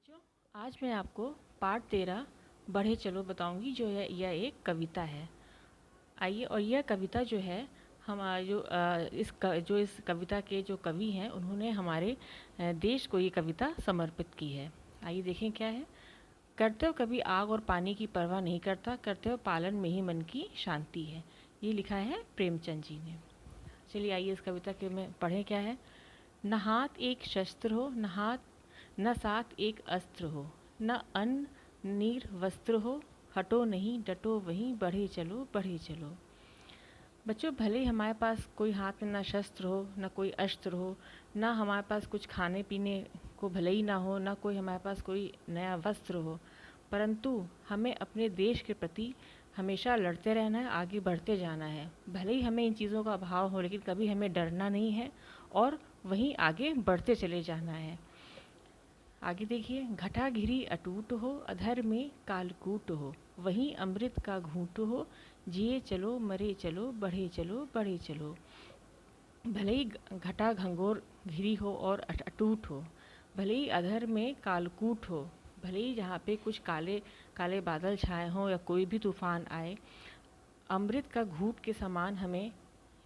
बच्चों, आज मैं आपको पाठ 13 बढ़े चलो बताऊंगी। जो है यह एक कविता है। आइए, और यह कविता जो है हम इस कविता के जो कवि हैं उन्होंने हमारे देश को ये कविता समर्पित की है। आइए देखें क्या है। करते हो कभी आग और पानी की परवाह नहीं करता, करते हो पालन में ही मन की शांति है। ये लिखा है प्रेमचंद जी ने। चलिए आइए इस कविता के में पढ़ें क्या है। न हाथ एक शस्त्र हो, न साथ एक अस्त्र हो, न अन्न नीर वस्त्र हो, हटो नहीं डटो वहीं, बढ़े चलो बढ़े चलो। बच्चों, भले ही हमारे पास कोई हाथ में ना शस्त्र हो, ना कोई अस्त्र हो, ना हमारे पास कुछ खाने पीने को भले ही ना हो, ना कोई हमारे पास कोई नया वस्त्र हो, परंतु हमें अपने देश के प्रति हमेशा लड़ते रहना है, आगे बढ़ते जाना है। भले ही हमें इन चीज़ों का अभाव हो, लेकिन कभी हमें डरना नहीं है और वहीं आगे बढ़ते चले जाना है। आगे देखिए। घटा घिरी अटूट हो, अधर में कालकूट हो, वहीं अमृत का घूंट हो, जिए चलो मरे चलो बढ़े चलो बढ़े चलो। भले ही घटा घंघोर घिरी हो और अटूट हो, भले ही अधर में कालकूट हो, भले ही जहाँ पे कुछ काले काले बादल छाए हों या कोई भी तूफान आए, अमृत का घूंट के समान हमें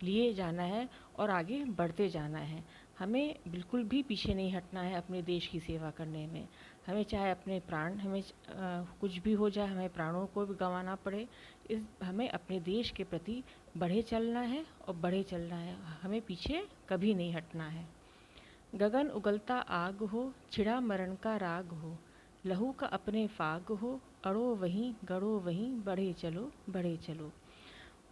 लिए जाना है और आगे बढ़ते जाना है। हमें बिल्कुल भी पीछे नहीं हटना है अपने देश की सेवा करने में। हमें चाहे अपने प्राण कुछ भी हो जाए, हमें प्राणों को भी गंवाना पड़े, हमें अपने देश के प्रति बढ़े चलना है और बढ़े चलना है। हमें पीछे कभी नहीं हटना है। गगन उगलता आग हो, छिड़ा मरण का राग हो, लहू का अपने फाग हो, अड़ो वहीं गड़ो वहीं, बढ़े चलो बढ़े चलो।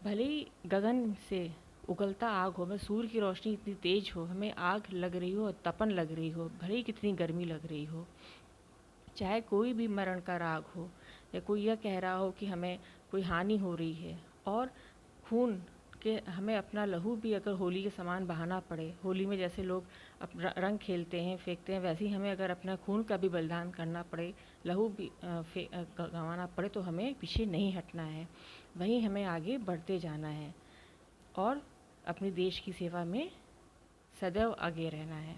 भले ही गगन से उगलता आग हो, मैं सूर्य की रोशनी इतनी तेज हो, हमें आग लग रही हो, तपन लग रही हो, भले ही कितनी गर्मी लग रही हो, चाहे कोई भी मरण का राग हो, या कोई यह कह रहा हो कि हमें कोई हानि हो रही है, और खून के हमें अपना लहू भी अगर होली के समान बहाना पड़े, होली में जैसे लोग रंग खेलते हैं फेंकते हैं, वैसे ही हमें अगर अपना खून का भी बलिदान करना पड़े, लहू भी गंवाना पड़े, तो हमें पीछे नहीं हटना है, वहीं हमें आगे बढ़ते जाना है और अपने देश की सेवा में सदैव आगे रहना है।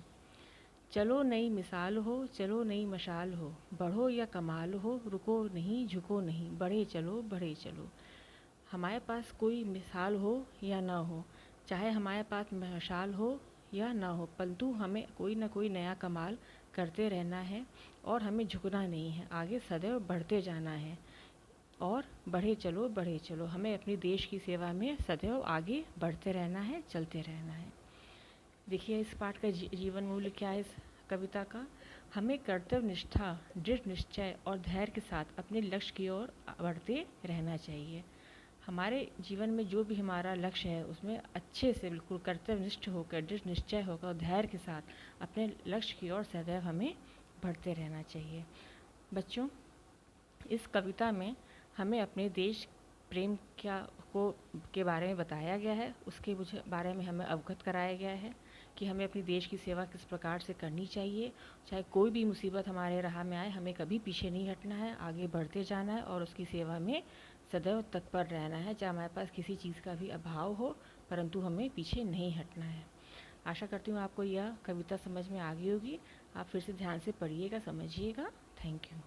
चलो नई मिसाल हो, चलो नई मशाल हो, बढ़ो या कमाल हो, रुको नहीं झुको नहीं, बढ़े चलो बढ़े चलो। हमारे पास कोई मिसाल हो या ना हो, चाहे हमारे पास मशाल हो या ना हो, परंतु हमें कोई ना कोई नया कमाल करते रहना है और हमें झुकना नहीं है, आगे सदैव बढ़ते जाना है और बढ़े चलो बढ़े चलो। हमें अपने देश की सेवा में सदैव आगे बढ़ते रहना है, चलते रहना है। देखिए इस पाठ का जीवन मूल्य क्या है इस कविता का। हमें कर्तव्य निष्ठा, दृढ़ निश्चय और धैर्य के साथ अपने लक्ष्य की ओर बढ़ते रहना चाहिए। हमारे जीवन में जो भी हमारा लक्ष्य है उसमें अच्छे से बिल्कुल कर्तव्यनिष्ठ होकर, दृढ़ निश्चय होकर और धैर्य के साथ अपने लक्ष्य की ओर सदैव हमें बढ़ते रहना चाहिए। बच्चों, इस कविता में हमें अपने देश प्रेम के बारे में बताया गया है, उसके बारे में हमें अवगत कराया गया है कि हमें अपनी देश की सेवा किस प्रकार से करनी चाहिए। चाहे कोई भी मुसीबत हमारे राह में आए, हमें कभी पीछे नहीं हटना है, आगे बढ़ते जाना है और उसकी सेवा में सदैव तत्पर रहना है, चाहे हमारे पास किसी चीज़ का भी अभाव हो, परंतु हमें पीछे नहीं हटना है। आशा करती हूँ आपको यह कविता समझ में आ गई होगी। आप फिर से ध्यान से पढ़िएगा, समझिएगा। Thank you.